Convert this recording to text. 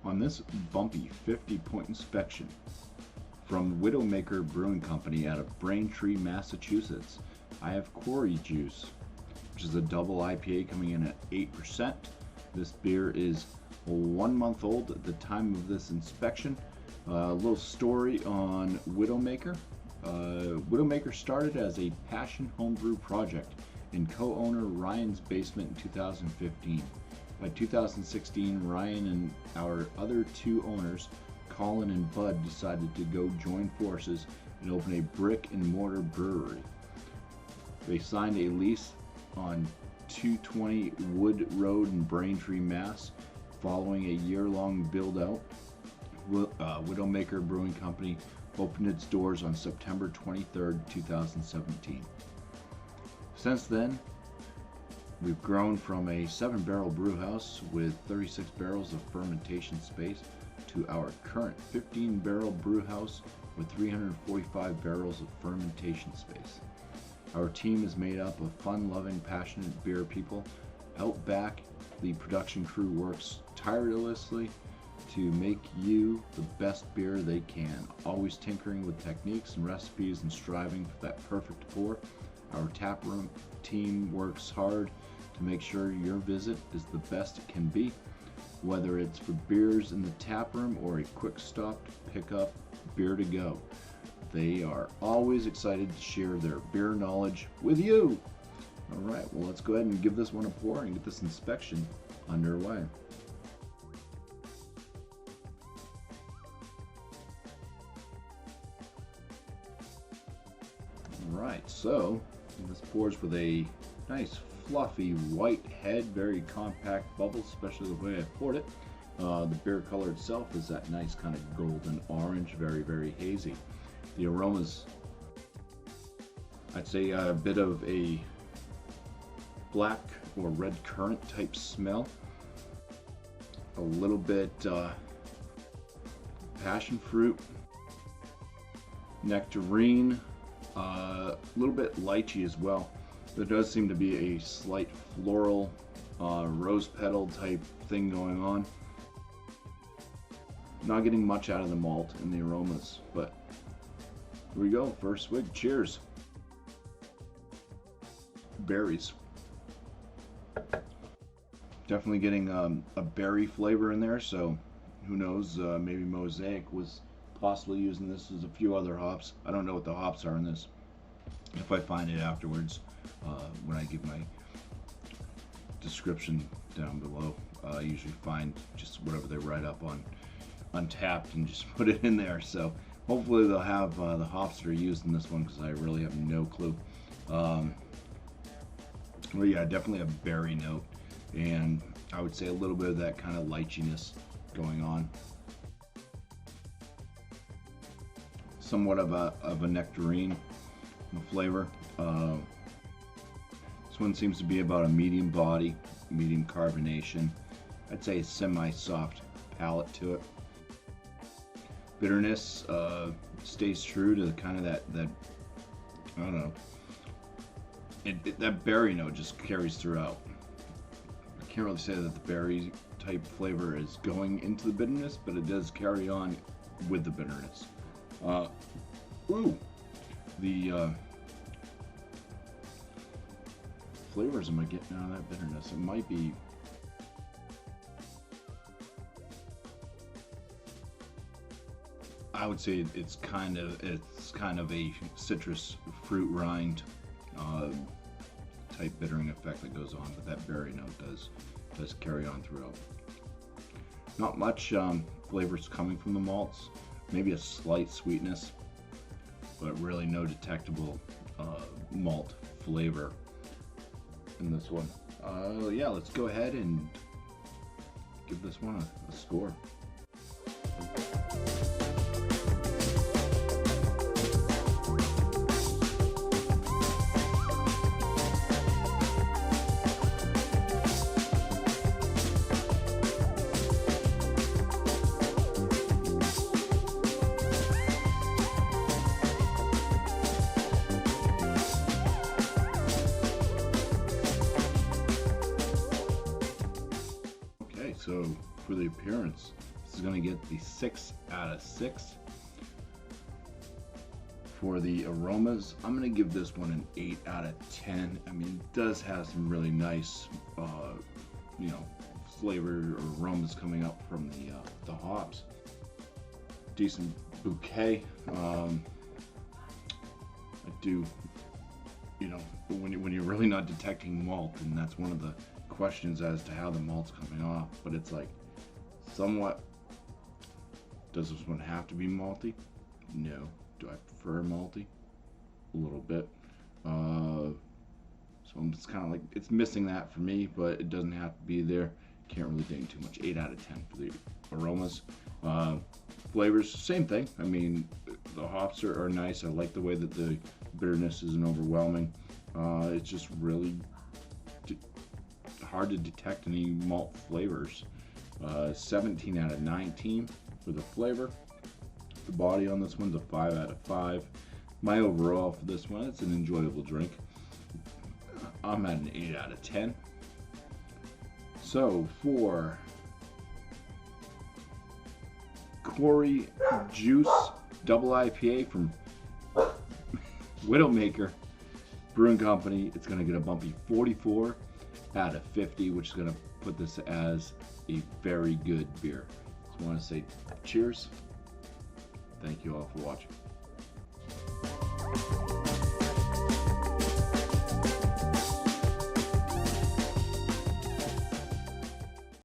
On this bumpy 50-point inspection from Widowmaker Brewing Company out of Braintree, Massachusetts, I have Quarry Juice, which is a double IPA coming in at 8%. This beer is 1 month old at the time of this inspection. A little story on Widowmaker. Widowmaker started as a passion homebrew project in co-owner Ryan's basement in 2015. By 2016, Ryan and our other two owners, Colin and Bud, decided to go join forces and open a brick and mortar brewery. They signed a lease on 220 Wood Road in Braintree, Mass. Following a year-long build-out, Widowmaker Brewing Company opened its doors on September 23, 2017. Since then, we've grown from a 7-barrel brew house with 36 barrels of fermentation space to our current 15-barrel brew house with 345 barrels of fermentation space. Our team is made up of fun-loving, passionate beer people. Out back, the production crew works tirelessly to make you the best beer they can, always tinkering with techniques and recipes and striving for that perfect pour. Our taproom team works hard to make sure your visit is the best it can be, whether it's for beers in the taproom or a quick stop to pick up beer to go. They are always excited to share their beer knowledge with you. All right, well, let's go ahead and give this one a pour and get this inspection underway. Alright, so this pours with a nice fluffy white head, very compact bubbles, especially the way I poured it. The beer color itself is that nice kind of golden orange, very, very hazy. The aromas, I'd say a bit of a black or red currant type smell. A little bit passion fruit, nectarine, a little bit lychee as well. There does seem to be a slight floral rose petal type thing going on. Not getting much out of the malt and the aromas, but here we go. First swig. Cheers. Berries. Definitely getting a berry flavor in there, so who knows, maybe Mosaic was possibly using this as a few other hops. I don't know what the hops are in this. If I find it afterwards, when I give my description down below, I usually find just whatever they write up on Untappd and just put it in there. So hopefully they'll have the hops that are used in this one, because I really have no clue. Well, yeah, definitely a berry note, and I would say a little bit of that kind of lycheeness going on. Somewhat of a nectarine flavor. This one seems to be about a medium body, medium carbonation. I'd say a semi-soft palate to it. Bitterness stays true to kind of that I don't know. That berry note just carries throughout. I can't really say that the berry type flavor is going into the bitterness, but it does carry on with the bitterness. The flavors am I getting out of that bitterness? It might be I would say it's kind of a citrus fruit rind type bittering effect that goes on, but that berry note does carry on throughout. Not much flavors coming from the malts, maybe a slight sweetness, but really no detectable malt flavor in this one. Yeah, let's go ahead and give this one a score. So for the appearance, is going to get the 6 out of 6. For the aromas, I'm going to give this one an 8 out of 10. I mean, it does have some really nice, you know, flavor or aromas coming up from the hops. Decent bouquet. I do, you know, when you're really not detecting malt, and that's one of the questions as to how the malt's coming off, but it's like somewhat. Does this one have to be malty? No. Do I prefer malty? A little bit. So I'm just kind of like, it's missing that for me, but it doesn't have to be there. Can't really ding too much. 8 out of 10 for the aromas. Flavors, same thing. I mean, the hops are nice. I like the way that the bitterness isn't overwhelming. It's just really hard to detect any malt flavors. 17 out of 19 for the flavor. The body on this one's a 5 out of 5. My overall for this one, it's an enjoyable drink. I'm at an 8 out of 10. So for Quarry Juice Double IPA from Widowmaker Brewing Company, it's going to get a bumpy 44 out of 50, which is going to put this as a very good beer. So I want to say cheers. Thank you all for watching.